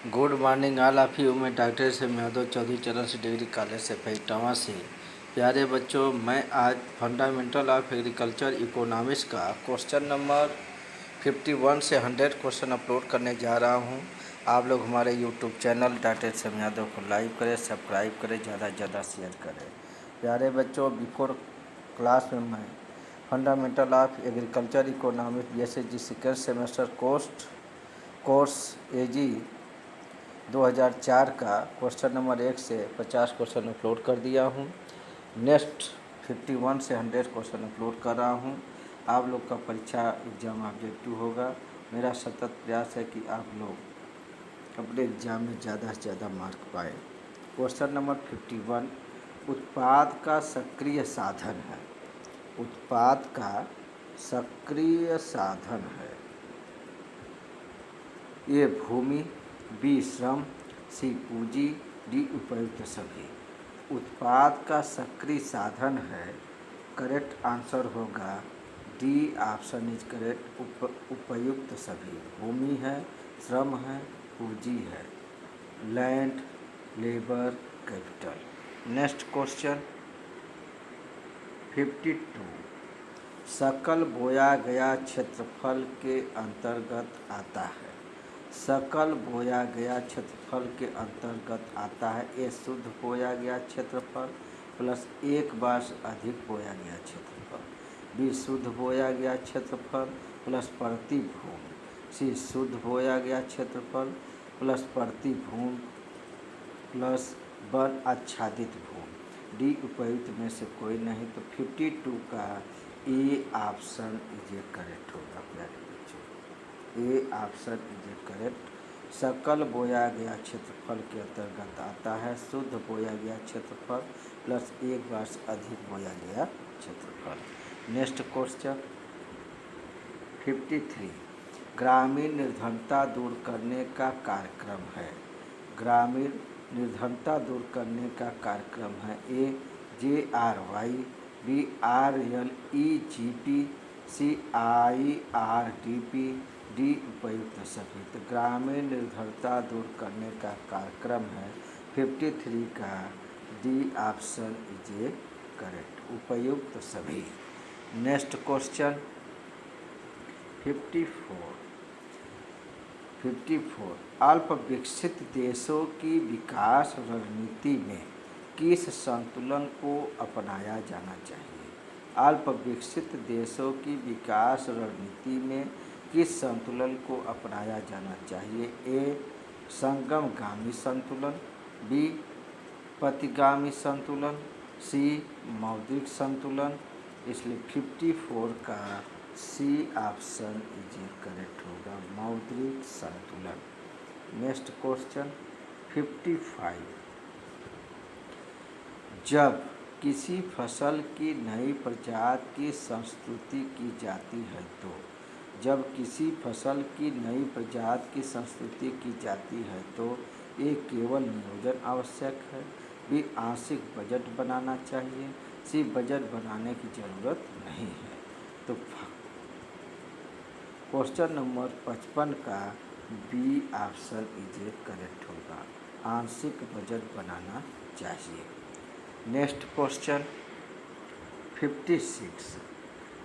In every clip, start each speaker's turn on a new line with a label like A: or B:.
A: Good morning all of you. मैं doctor से यादव चौधरी चरण सिंह डिग्री कॉलेज से इटावा से। प्यारे बच्चों, मैं आज फंडामेंटल ऑफ एग्रीकल्चर इकोनॉमिक्स का क्वेश्चन नंबर 51 से 100 क्वेश्चन अपलोड करने जा रहा हूं। आप लोग हमारे यूट्यूब चैनल डॉक्टर से यादव को लाइक करें, सब्सक्राइब करें, ज़्यादा से ज़्यादा शेयर करें। प्यारे बच्चों, बिफोर क्लास में मैं fundamental of agriculture economics BSc second semester course AG 2004 का क्वेश्चन नंबर 1 से 50 क्वेश्चन अपलोड कर दिया हूँ। नेक्स्ट 51 से 100 क्वेश्चन अपलोड कर रहा हूँ। आप लोग का परीक्षा एग्ज़ाम ऑब्जेक्टिव होगा। मेरा सतत प्रयास है कि आप लोग अपने एग्ज़ाम में ज़्यादा से ज़्यादा मार्क पाएँ। क्वेश्चन नंबर 51, उत्पाद का सक्रिय साधन है। उत्पाद का सक्रिय साधन है। ए भूमि, B श्रम, C पूंजी, D उपयुक्त सभी। उत्पाद का सक्रिय साधन है, करेक्ट आंसर होगा D ऑप्शन इज करेक्ट, उपयुक्त सभी। भूमि है, श्रम है, पूंजी है, land, labour, capital. Next question 52, सकल बोया गया क्षेत्रफल के अंतर्गत आता है। सकल बोया गया क्षेत्रफल के अंतर्गत आता है ए शुद्ध बोया गया क्षेत्रफल प्लस एक बार से अधिक बोया गया क्षेत्रफल, B शुद्ध बोया गया क्षेत्रफल प्लस प्रति भूमि, C शुद्ध बोया गया क्षेत्रफल प्लस प्रति भूमि प्लस वन आच्छादित भूमि, D उपयुक्त में से कोई नहीं। तो 52 का ए ऑप्शन इज करेक्ट होगा। प्यारे बच्चों, ए ऑप्शन इज करेक्ट। सकल बोया गया क्षेत्रफल के अंतर्गत आता है शुद्ध बोया गया क्षेत्रफल प्लस एक बार से अधिक बोया गया क्षेत्रफल। नेक्स्ट क्वेश्चन 53, ग्रामीण निर्धनता दूर करने का कार्यक्रम है। ग्रामीण निर्धनता दूर करने का कार्यक्रम है A JRY, B RLEGP, C IRDP, D उपयुक्त सभी। तो ग्रामीण निर्धनता दूर करने का कार्यक्रम है 53 का D ऑप्शन इज करेक्ट, उपयुक्त सभी। नेक्स्ट क्वेश्चन 54, अल्प विकसित देशों की विकास रणनीति में किस संतुलन को अपनाया जाना चाहिए। अल्प विकसित देशों की विकास रणनीति में किस संतुलन को अपनाया जाना चाहिए। A संगमगामी संतुलन, B पतिगामी संतुलन, C मौद्रिक संतुलन। इसलिए 54 का C ऑप्शन इज करेक्ट होगा, मौद्रिक संतुलन। नेक्स्ट क्वेश्चन 55, जब किसी फसल की नई प्रजाति की संस्तुति की जाती है तो जब किसी फसल की नई प्रजाति की संस्तुति की जाती है तो A केवल नियोजन आवश्यक है, B आंशिक बजट बनाना चाहिए, C बजट बनाने की जरूरत नहीं है। तो क्वेश्चन नंबर 55 का B ऑप्शन इज करेक्ट होगा, आंशिक बजट बनाना चाहिए। नेक्स्ट क्वेश्चन 56,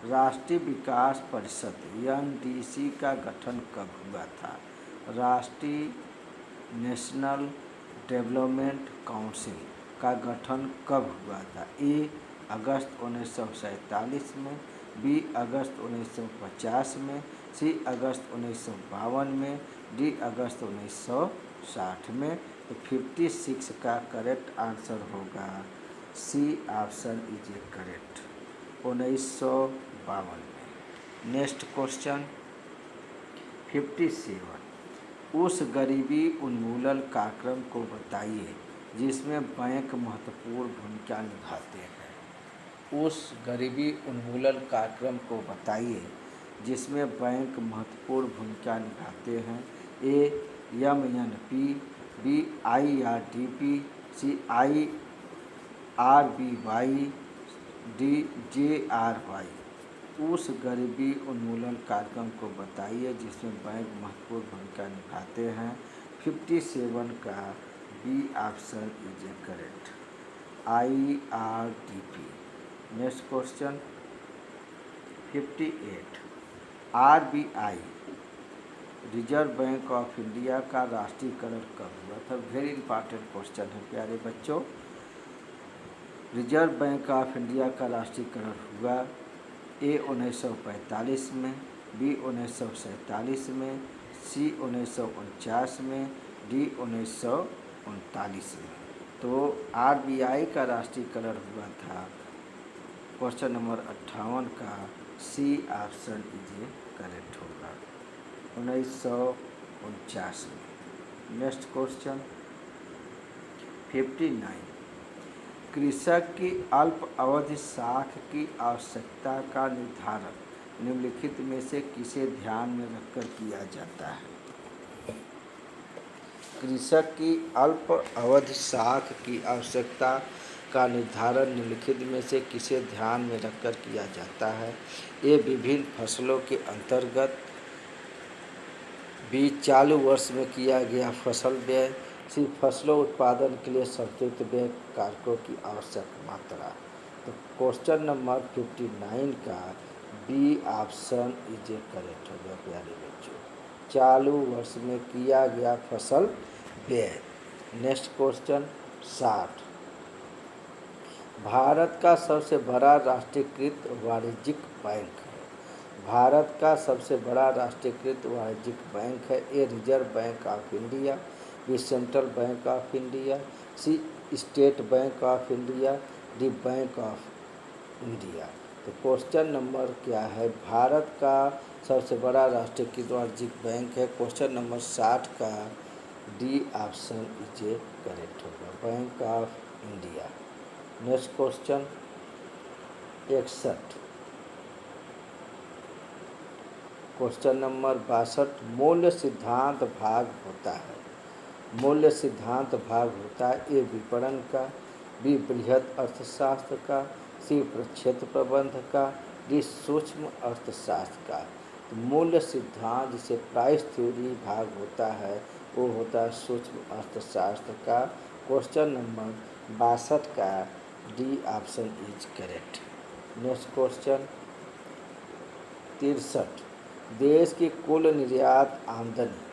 A: राष्ट्रीय विकास परिषद NDC का गठन कब हुआ था। राष्ट्रीय नेशनल डेवलपमेंट काउंसिल का गठन कब हुआ था। A अगस्त 1947 में, B अगस्त 1950 में, C अगस्त 1952 में, D अगस्त 1960 में। तो 56 का करेक्ट आंसर होगा C ऑप्शन इज करेक्ट, 1952 में। नेक्स्ट क्वेश्चन 57, उस गरीबी उन्मूलन कार्यक्रम को बताइए जिसमें बैंक महत्वपूर्ण भूमिका निभाते हैं। उस गरीबी उन्मूलन कार्यक्रम को बताइए जिसमें बैंक महत्वपूर्ण भूमिका निभाते हैं। A MNP, B IRDP, C IRBY, D JRY। उस गरीबी उन्मूलन कार्यक्रम को बताइए जिसमें बैंक महत्वपूर्ण भूमिका निभाते हैं। 57 का B option is a correct, IRDP। Next question 58, RBI reserve bank of India का राष्ट्रीयकरण कब हुआ था? वेरी इंपॉर्टेंट क्वेश्चन है प्यारे बच्चों। रिजर्व बैंक ऑफ इंडिया का राष्ट्रीयकरण हुआ ए 1945 में, बी 1947 में, सी 1949 में, डी 1939 में। तो RBI का राष्ट्रीयकरण हुआ था क्वेश्चन नंबर 58 का सी ऑप्शन इज करेक्ट होगा, 1949 में। नेक्स्ट क्वेश्चन 59, कृषक की अल्प अवधि साख की आवश्यकता का निर्धारण निम्नलिखित में से किसे ध्यान में रखकर किया जाता है? कृषक की अल्प अवधि साख की आवश्यकता का निर्धारण निम्नलिखित में से किसे ध्यान में रखकर किया जाता है? ये विभिन्न फसलों के अंतर्गत भी चालू वर्ष में किया गया फसल व्यय, सिर्फ फसलों उत्पादन के लिए संतुलित व्यय कारकों की आवश्यक मात्रा। तो क्वेश्चन नंबर 59 का B option is a correct होगा प्यारे बच्चों, चालू वर्ष में किया गया फसल व्यय। नेक्स्ट क्वेश्चन 60, भारत का सबसे बड़ा राष्ट्रीयकृत वाणिज्यिक बैंक है। भारत का सबसे बड़ा राष्ट्रीयकृत वाणिज्यिक बैंक है। A reserve bank of India, B central bank of India, C state bank of India, D bank of India. तो क्वेश्चन नंबर क्या है? भारत का सबसे बड़ा राष्ट्रीयकृत वाणिज्यिक बैंक है। क्वेश्चन नंबर 60 का D option is a correct होगा, bank of India. Next question 61, question number 62, मूल्य सिद्धांत भाग होता है। मूल्य सिद्धांत भाग होता है ए विपणन का, बी बृहद अर्थशास्त्र का, सी प्रक्षेत्र प्रबंध का, डी सूक्ष्म अर्थशास्त्र का। तो मूल्य सिद्धांत जिसे प्राइस थ्योरी भाग होता है वो होता है सूक्ष्म अर्थशास्त्र का। क्वेश्चन नंबर 62 का D option is correct. Next question 63, देश की कुल निर्यात आमदनी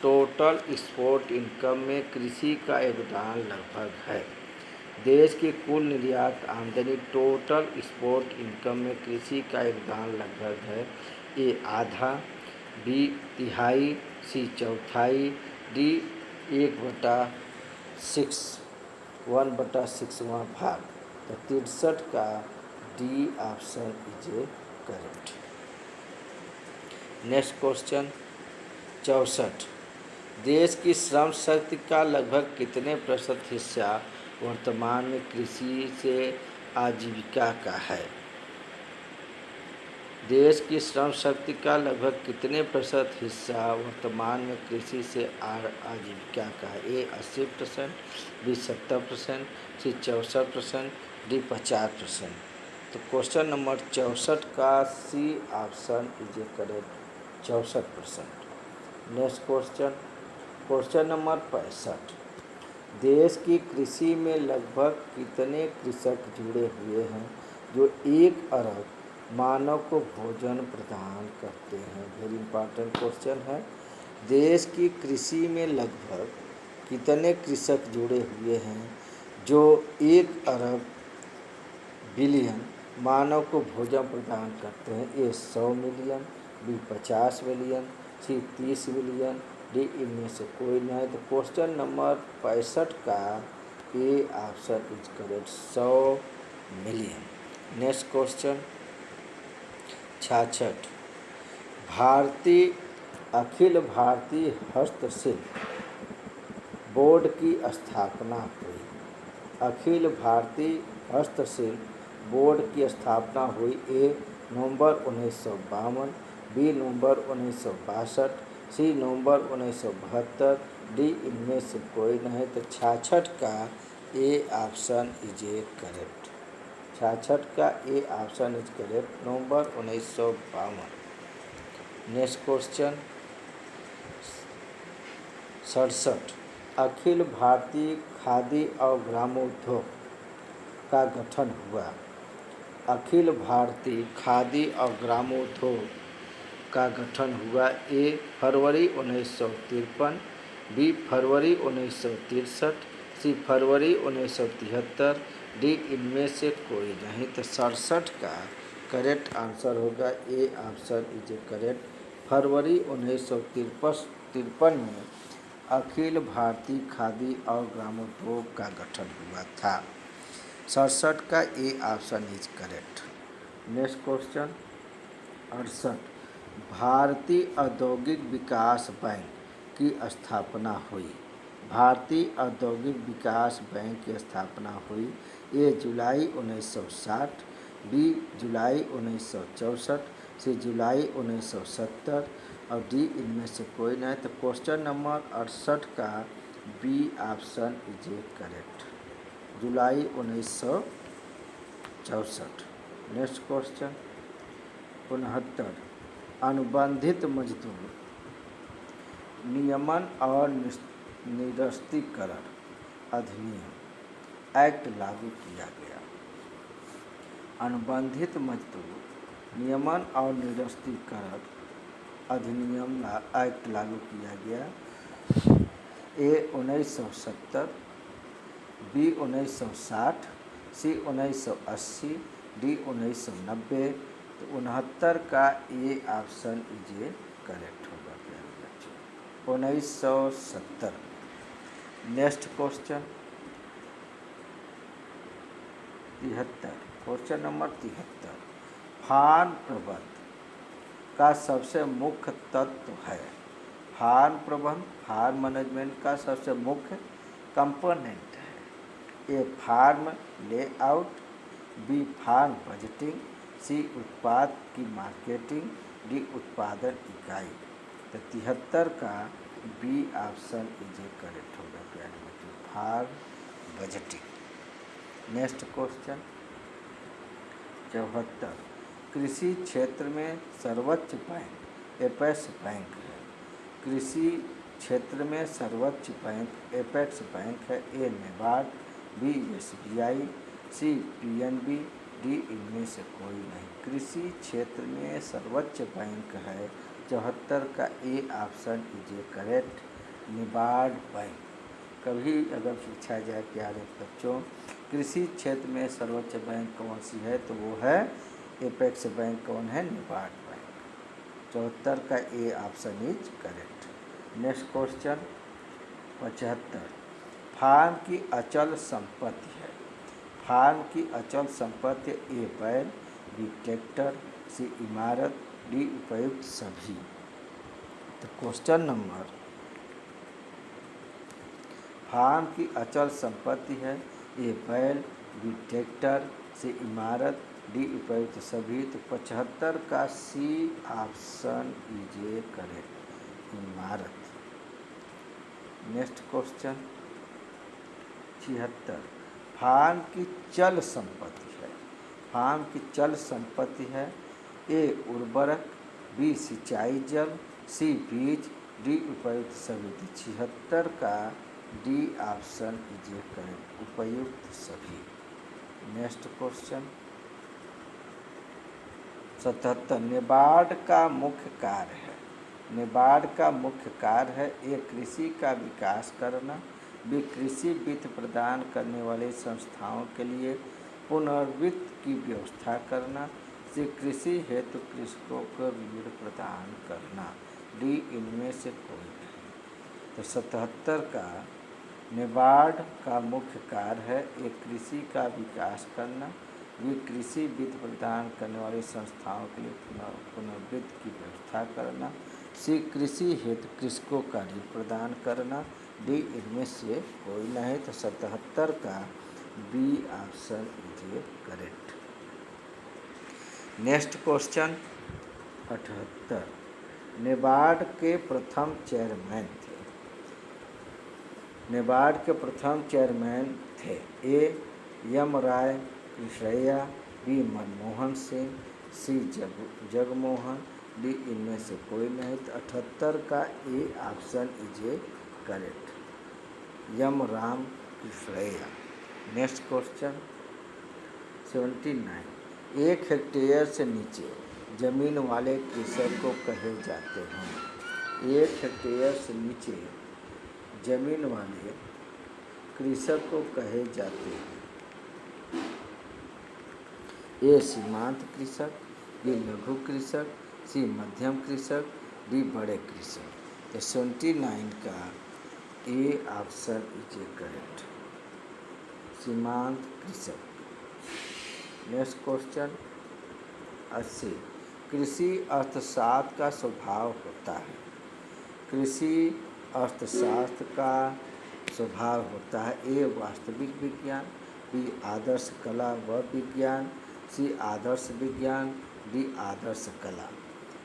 A: टोटल एक्सपोर्ट इनकम में कृषि का योगदान लगभग है। देश की कुल निर्यात आमदनी टोटल एक्सपोर्ट इनकम में कृषि का योगदान लगभग है। ए आधा, बी तिहाई, सी चौथाई, डी 1/6वां भाग। तो 63 का D option is a correct. Next question 64, देश की श्रम शक्ति का लगभग कितने प्रतिशत हिस्सा वर्तमान में कृषि से आजीविका का है? देश की श्रम शक्ति का लगभग कितने प्रतिशत हिस्सा वर्तमान में कृषि से आजीविका का है? A 80%, B 70%, C 64%, D 50%। तो क्वेश्चन नंबर 64 का C option is a correct, 64%। Next question, question number 65, देश की कृषि में लगभग कितने कृषक जुड़े हुए हैं जो 1 अरब मानव को भोजन प्रदान करते हैं? वेरी इंपॉर्टेंट क्वेश्चन है। देश की कृषि में लगभग कितने कृषक जुड़े हुए हैं जो 1 अरब बिलियन मानव को भोजन प्रदान करते हैं? ए 100 मिलियन, बी 50 मिलियन, सी 30 मिलियन, डी इनमें से कोई नहीं। तो क्वेश्चन नंबर 65 का A option is correct, 100 million. Next question 66, Akhil Bharatiya हस्तशिल्प बोर्ड की स्थापना हुई। अखिल भारतीय हस्तशिल्प बोर्ड की स्थापना हुई। ए नवंबर 1952, बी नवंबर 1962, सी नवंबर 1972, डी इनमें से कोई नहीं। तो 66 का A option is a correct, 66 का A option is correct, November 1952। Next question सड़सठ अखिल भारतीय खादी और ग्रामोद्योग का गठन हुआ। अखिल भारतीय खादी और ग्रामोद्योग का गठन हुआ। ए फरवरी 1953, बी फरवरी 1963, सी फरवरी 1973, डी इनमें से कोई नहीं। तो 67 का करेक्ट आंसर होगा A option is a correct. फरवरी 1953 में अखिल भारतीय खादी और ग्रामोद्योग का गठन हुआ था। 67 का A option is correct. Next question 68 भारतीय औद्योगिक विकास बैंक की स्थापना हुई। भारतीय औद्योगिक विकास बैंक की स्थापना हुई। ए जुलाई 1960, बी जुलाई 1964, सी जुलाई 1970 और डी इनमें से कोई नहीं। तो क्वेश्चन नंबर 68 का B option is a correct, जुलाई 1964। नेक्स्ट क्वेश्चन 69 अनुबंधित मजदूर नियमन और निरस्तीकरण अधिनियम एक्ट लागू किया गया। अनुबंधित मजदूर नियमन और निरस्तीकरण अधिनियम एक्ट लागू किया गया। A 1970, B 1960, C 1980, D 1990। तो 69 का A option is a correct होगा प्यारे बच्चों, 1970। Next question 73, question number 73 farm प्रबंध का सबसे मुख्य तत्व है। फार्म प्रबंध फार्म मैनेजमेंट का सबसे मुख्य कंपोनेंट है। A farm layout, B farm budgeting, C उत्पाद की मार्केटिंग, डी उत्पादन इकाई। तो 73 का B option is a correct होगा प्यारे बच्चों, फार्म बजटिंग। नेक्स्ट क्वेश्चन 74 कृषि क्षेत्र में सर्वोच्च बैंक एपेक्स बैंक है। कृषि क्षेत्र में सर्वोच्च बैंक एपेक्स बैंक है। ए नेबार्ड, बी एसबीआई, सी पीएनबी, डी इनमें से कोई नहीं। कृषि क्षेत्र में सर्वोच्च बैंक है। 74 का A option is a correct, NABARD bank. कभी अगर पूछा जाए प्यारे बच्चों कृषि क्षेत्र में सर्वोच्च बैंक कौन सी है तो वो है एपेक्स बैंक। कौन है? नेबार्ड बैंक। 74 का A option is correct. Next question 75 farm की अचल संपत्ति है। फार्म की अचल संपत्ति ए बैल, बी ट्रैक्टर, सी इमारत, डी उपयुक्त सभी। तो क्वेश्चन नंबर फार्म की अचल संपत्ति है। ए बैल, बी ट्रैक्टर, सी इमारत, डी उपयुक्त सभी। तो 75 का C option is a correct, इमारत। नेक्स्ट क्वेश्चन 76 फार्म की चल संपत्ति है। फार्म की चल संपत्ति है। ए उर्वरक, बी सिंचाई जल, सी बीज, डी उपयुक्त सभी। 76 का D option is a correct, उपयुक्त सभी। नेक्स्ट क्वेश्चन 77 नेबार्ड का मुख्य कार्य है। नेबार्ड का मुख्य कार्य है। ए कृषि का विकास करना, बी कृषि वित्त प्रदान करने वाले संस्थाओं के लिए पुनर्वित्त की व्यवस्था करना, सी कृषि हेतु कृषकों को ऋण प्रदान करना, डी इनमें से कोई नहीं। तो 77 का नेबार्ड का मुख्य कार्य है। एक कृषि का विकास करना, वे कृषि वित्त प्रदान करने वाली संस्थाओं के लिए पुनर्वित्त की व्यवस्था करना, सी कृषि हेतु कृषकों का ऋण प्रदान करना, डी इनमें से कोई नहीं। तो 77 का B option is a correct. Next question 78 NABARD के प्रथम चेयरमैन थे। नेबार्ड के प्रथम चेयरमैन थे। A M Rai Krishnaiah, B Manmohan Singh, C Jagmohan, D इनमें से कोई नहीं। तो 78 का A option is a correct. M Ram Krishnaiah. Next question 79। 1 hectare से नीचे जमीन वाले कृषक को कहे जाते हैं। 1 हेक्टेयर से नीचे जमीन वाले कृषक को कहे जाते हैं। ए सीमांत कृषक, बी लघु कृषक, सी मध्यम कृषक, डी बड़े कृषक। तो 79 का A option is a correct, सीमांत कृषक। Next question 80। कृषि अर्थशास्त्र का स्वभाव होता है। कृषि अर्थशास्त्र का स्वभाव होता है ए वास्तविक विज्ञान, बी आदर्श कला व विज्ञान, सी आदर्श विज्ञान, डी आदर्श कला।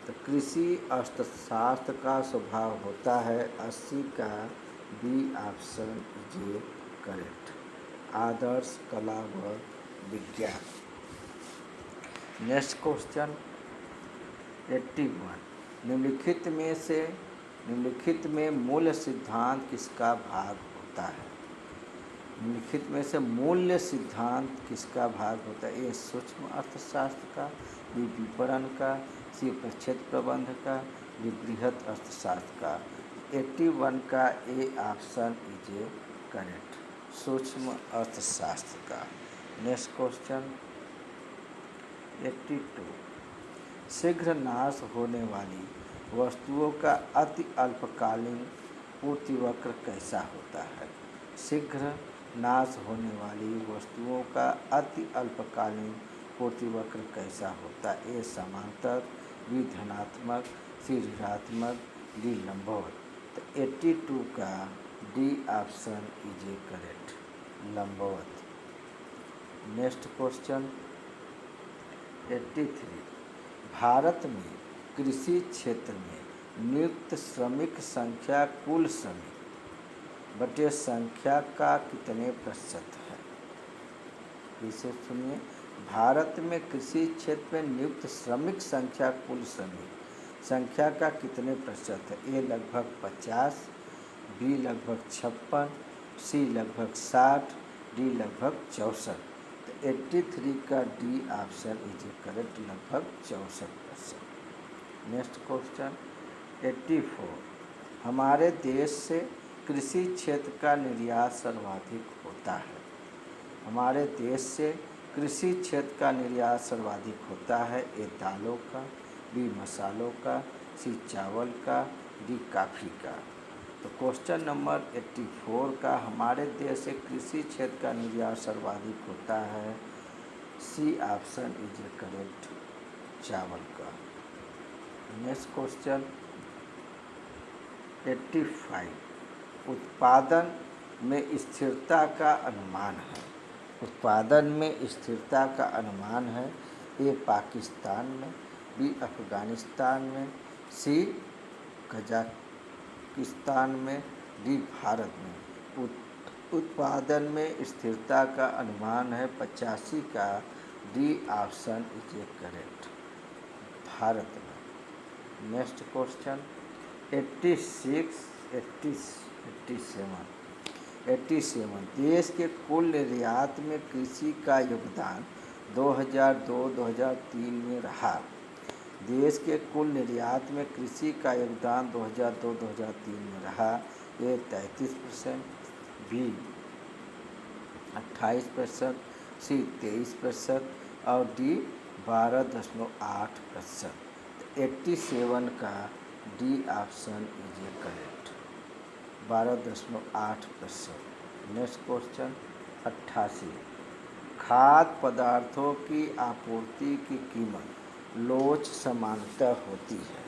A: तो कृषि अर्थशास्त्र का स्वभाव होता है 80 का B option is a correct, आदर्श कला व विज्ञान। Next question 81। निम्नलिखित में मूल सिद्धांत किसका भाग होता है। निम्नलिखित में से मूल्य सिद्धांत किसका भाग होता है। ए सूक्ष्म अर्थशास्त्र का, बी विपणन का, सी प्रक्षेत्र प्रबंध का, डी बृहत अर्थशास्त्र का। 81 का A option is a correct, सूक्ष्म अर्थशास्त्र का। Next question 82। शीघ्र नाश होने वाली वस्तुओं का अति अल्पकालीन पूर्तिवक्र कैसा होता है। शीघ्र नाश होने वाली वस्तुओं का अति अल्पकालीन पूर्तिवक्र कैसा होता है। ए समांतर, बी धनात्मक, सी ऋणात्मक, डी लंबवत। तो 82 का D option is a correct, लंबवत। Next question 83। भारत में कृषि क्षेत्र में नियुक्त श्रमिक संख्या कुल श्रमिक बटे संख्या का कितने प्रतिशत है। इसे सुनिए, भारत में कृषि क्षेत्र में नियुक्त श्रमिक संख्या कुल श्रमिक संख्या का कितने प्रतिशत है। ए लगभग 50, बी लगभग 56, सी लगभग 60, डी लगभग 64। तो 83 का D option is a correct, लगभग 64%। Next question 84। हमारे देश से कृषि क्षेत्र का निर्यात सर्वाधिक होता है। हमारे देश से कृषि क्षेत्र का निर्यात सर्वाधिक होता है। ए दालों का, बी मसालों का, सी चावल का, डी कॉफ़ी का। तो क्वेश्चन नंबर 84 का हमारे देश से कृषि क्षेत्र का निर्यात सर्वाधिक होता है। C option is a correct, चावल का। Next question 85। उत्पादन में स्थिरता का अनुमान है। उत्पादन में स्थिरता का अनुमान है। ए पाकिस्तान में, बी अफ़गानिस्तान में, सी कजाकिस्तान में, डी भारत में। उत्पादन में स्थिरता का अनुमान है 85 का D option is a correct, Bharat में। Next question 86, 87। देश के कुल निर्यात में कृषि का योगदान 2002-2003 में रहा। देश के कुल निर्यात में कृषि का योगदान 2002-2003 में रहा। ए 33%, बी 28%, सी 23% और डी 12.8%। 87 का D option is a correct, 12.8%। Next question 88। खाद्य पदार्थों की आपूर्ति की कीमत लोच समानतः होती है।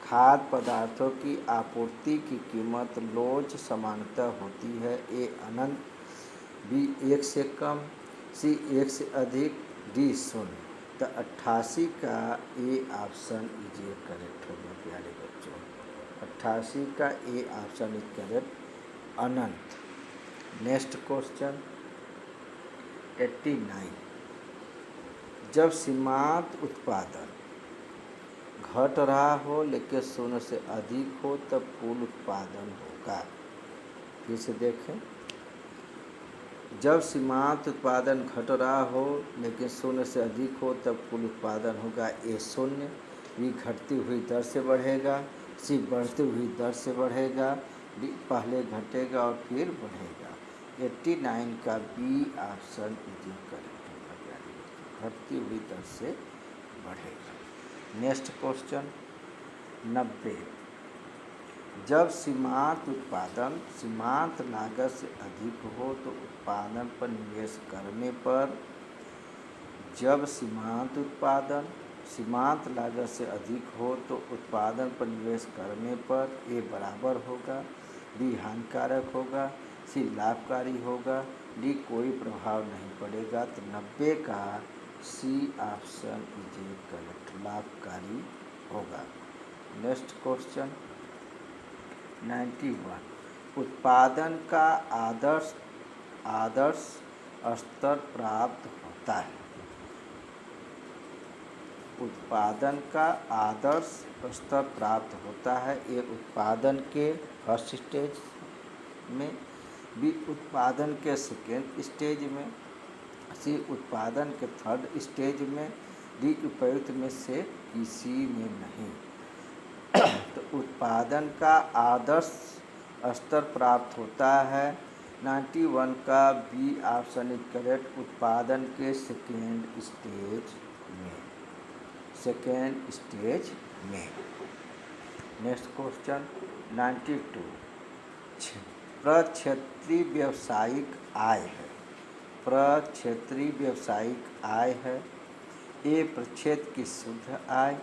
A: खाद्य पदार्थों की आपूर्ति की कीमत लोच समानतः होती है। ए अनंत, बी 1 से कम, सी 1 से अधिक, डी 0। तो 88 का A option is a correct होगा प्यारे बच्चों, 88 का A option is correct, Anant. Next question 89। जब सीमांत उत्पादन घट रहा हो लेकिन 0 से अधिक हो तब कुल उत्पादन होगा। इसे देखें, जब सीमांत उत्पादन घट रहा हो लेकिन शून्य से अधिक हो तब कुल उत्पादन होगा ए शून्य, बी घटती हुई दर से बढ़ेगा, सी बढ़ती हुई दर से बढ़ेगा, डी पहले घटेगा और फिर बढ़ेगा। 89 का बी ऑप्शन इज करेक्ट होगा, घटती हुई दर से बढ़ेगा। नेक्स्ट क्वेश्चन 90, जब सीमांत उत्पादन सीमांत लागत से अधिक हो तो उत्पादन पर निवेश करने पर, जब सीमांत उत्पादन सीमांत लागत से अधिक हो तो उत्पादन पर निवेश करने पर ए बराबर होगा, बी हानिकारक होगा, सी लाभकारी होगा, डी कोई प्रभाव नहीं पड़ेगा। तो 90 का सी ऑप्शन इज करेक्ट, लाभकारी होगा। नेक्स्ट क्वेश्चन 91, उत्पादन का आदर्श स्तर प्राप्त होता है। उत्पादन का आदर्श स्तर प्राप्त होता है, ये उत्पादन के फर्स्ट स्टेज में, बी उत्पादन के सेकेंड स्टेज में, सी उत्पादन के थर्ड स्टेज में, डी उपयुक्त में से किसी में नहीं। तो उत्पादन का आदर्श स्तर प्राप्त होता है, 91 का बी ऑप्शन इज करेक्ट, उत्पादन के सेकेंड स्टेज में। नेक्स्ट क्वेश्चन 92, प्रक्षेत्रीय व्यावसायिक आय है। प्रक्षेत्रीय व्यावसायिक आय है, ए प्रक्षेत्र की शुद्ध आय,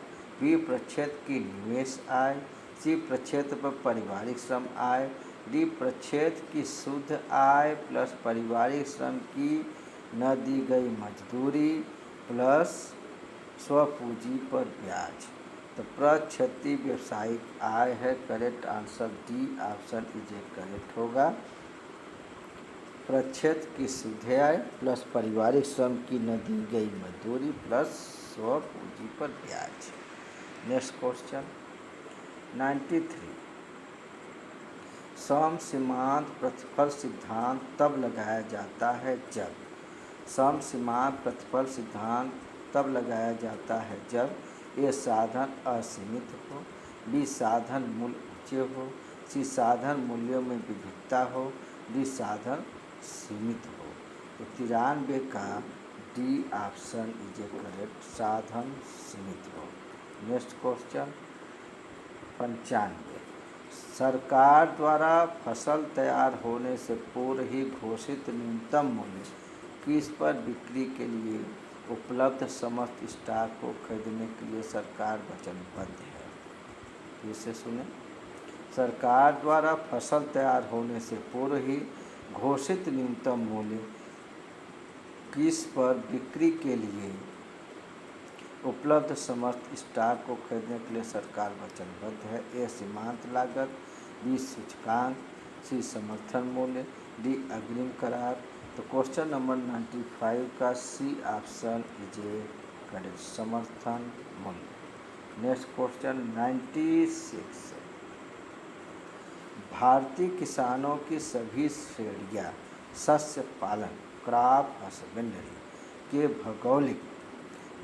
A: बी प्रक्षेत्र की निवेश आय, सी प्रक्षेत्र पर पारिवारिक श्रम आय, डी प्रक्षेत्र की शुद्ध आय प्लस पारिवारिक श्रम की न दी गई मजदूरी प्लस स्वपूंजी पर ब्याज। तो प्रक्षेत्रीय व्यावसायिक आय है, correct answer D option is correct होगा। प्रक्षेत्र की शुद्ध आय प्लस पारिवारिक श्रम की न दी गई मजदूरी प्लस स्वपूंजी पर ब्याज। नेक्स्ट क्वेश्चन 93, सम सीमांत प्रतिफल सिद्धांत तब लगाया जाता है जब, सम सीमांत प्रतिफल सिद्धांत तब लगाया जाता है जब ये साधन असीमित हो, बी साधन मूल्य ऊंचे हो, सी साधन मूल्यों में विविधता हो, डी साधन सीमित हो। तो 93 का डी ऑप्शन इज करेक्ट, साधन सीमित हो। नेक्स्ट क्वेश्चन 95, सरकार द्वारा फसल तैयार होने से पूर्व ही घोषित न्यूनतम मूल्य किस पर बिक्री के लिए उपलब्ध समस्त स्टॉक को खरीदने के लिए सरकार वचनबद्ध है। इसे सुने, सरकार द्वारा फसल तैयार होने से पूर्व ही घोषित न्यूनतम मूल्य किस पर बिक्री के लिए उपलब्ध समस्त स्टॉक को खरीदने के लिए सरकार वचनबद्ध है। ए सीमांत लागत, बी सूचकांक, सी समर्थन मूल्य, डी अग्रिम करार। तो क्वेश्चन नंबर 95 का सी ऑप्शन इज करेक्ट, समर्थन मूल्य। नेक्स्ट क्वेश्चन 96, भारतीय किसानों की सभी श्रेणियां शस्य पालन क्रॉप हस्बेंड्री के भौगोलिक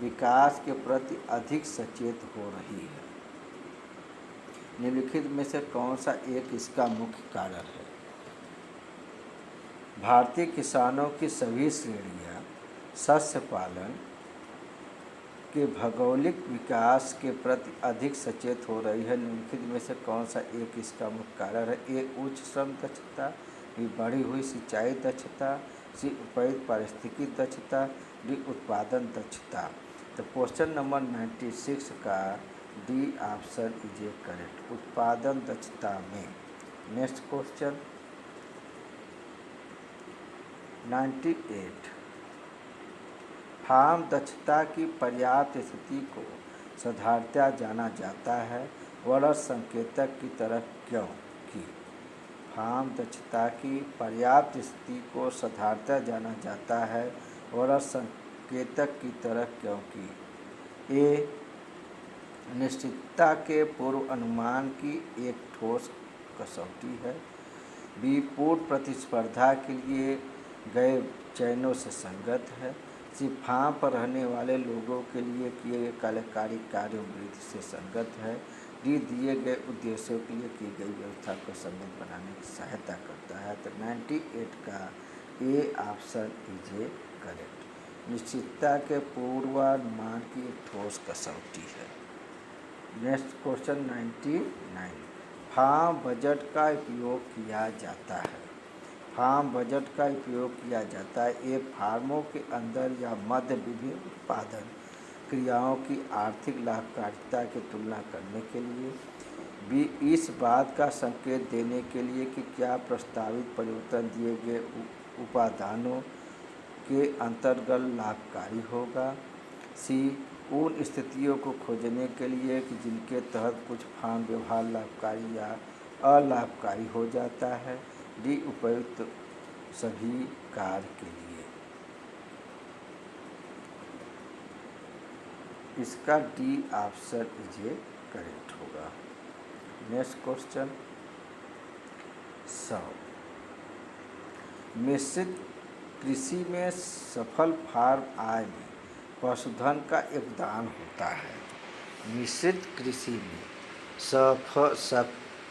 A: विकास के प्रति अधिक सचेत हो रही है। निम्नलिखित में से कौन सा एक इसका मुख्य कारण है? भारतीय किसानों की सभी श्रेणियां शस्य पालन के भौगोलिक विकास के प्रति अधिक सचेत हो रही है। निम्नलिखित में से कौन सा एक इसका मुख्य कारण है? ए उच्च श्रम दक्षता, बी बढ़ी हुई सिंचाई दक्षता, सी उपयुक्त पारिस्थितिकी दक्षता, डी उत्पादन दक्षता। तो क्वेश्चन नंबर 96 का डी ऑप्शन इज करेक्ट, उत्पादन दक्षता में। नेक्स्ट क्वेश्चन 98, फार्म दक्षता की पर्याप्त स्थिति को साधारणतया जाना जाता है वर्ष संकेतक की तरह क्योंकि, फार्म दक्षता की पर्याप्त स्थिति को साधारणतया जाना जाता है वर्ष संकेतक की तरह क्योंकि, ए निश्चितता के पूर्व अनुमान की एक ठोस कसौटी है, बी पूर्ण प्रतिस्पर्धा के लिए गए चयनों से संगत है। सी फार्म पर रहने वाले लोगों के लिए किए गए कलाकारी कार्यों वृद्धि से संगत है। डी दिए गए उद्देश्यों के लिए की गई व्यवस्था को समृद्ध बनाने की सहायता करता है। तो 98 का A option is a correct. निश्चितता के पूर्वानुमान की एक ठोस कसौटी है। नेक्स्ट क्वेश्चन 99, फार्म बजट का उपयोग किया जाता है। फार्म बजट का उपयोग किया जाता है। ए फार्मों के अंदर या मध्य विभिन्न उत्पादन क्रियाओं की आर्थिक लाभकारिता की तुलना करने के लिए। बी इस बात का संकेत देने के लिए कि क्या प्रस्तावित परिवर्तन दिए गए उपादानों के अंतर्गत लाभकारी होगा। सी उन स्थितियों को खोजने के लिए कि जिनके तहत कुछ फार्म व्यवहार लाभकारी या अलाभकारी हो जाता है। डी उपयुक्त सभी कार्य के लिए। इसका D option is a correct होगा। नेक्स्ट क्वेश्चन 100, मिश्रित कृषि में सफल फार्म आय में पशुधन का योगदान होता है। मिश्रित कृषि में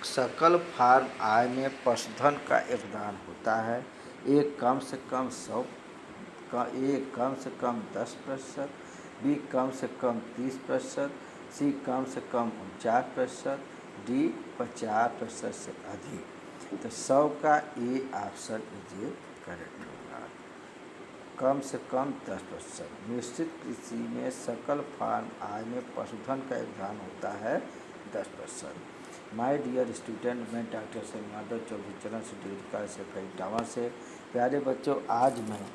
A: सकल फार्म आय में पशुधन का योगदान होता है। ए कम से कम 10%, बी कम से कम 30%, सी कम से कम 49%, डी 50% से अधिक। तो 100 का A option is a correct होगा। कम से कम 10%। मिश्रित कृषि में सकल फार्म आय में पशुधन का योगदान होता है 10%। माय डियर स्टूडेंट, मैं डॉक्टर सैम यादव चौधरी चरण से डिग्री कॉलेज से इटावा से। प्यारे बच्चों, आज मैं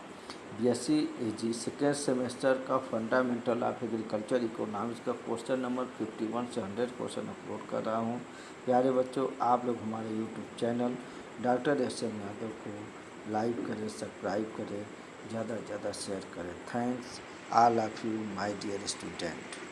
A: BSc AG सेकेंड सेमेस्टर का फंडामेंटल ऑफ एग्रीकल्चर इकोनॉमिक्स का क्वेश्चन नंबर 51 से 100 क्वेश्चन अपलोड कर रहा हूँ। प्यारे बच्चों, आप लोग हमारे YouTube channel doctor SM Yadav को लाइक करें, सब्सक्राइब करें, ज़्यादा से ज़्यादा शेयर करें। Thanks all of you my dear student.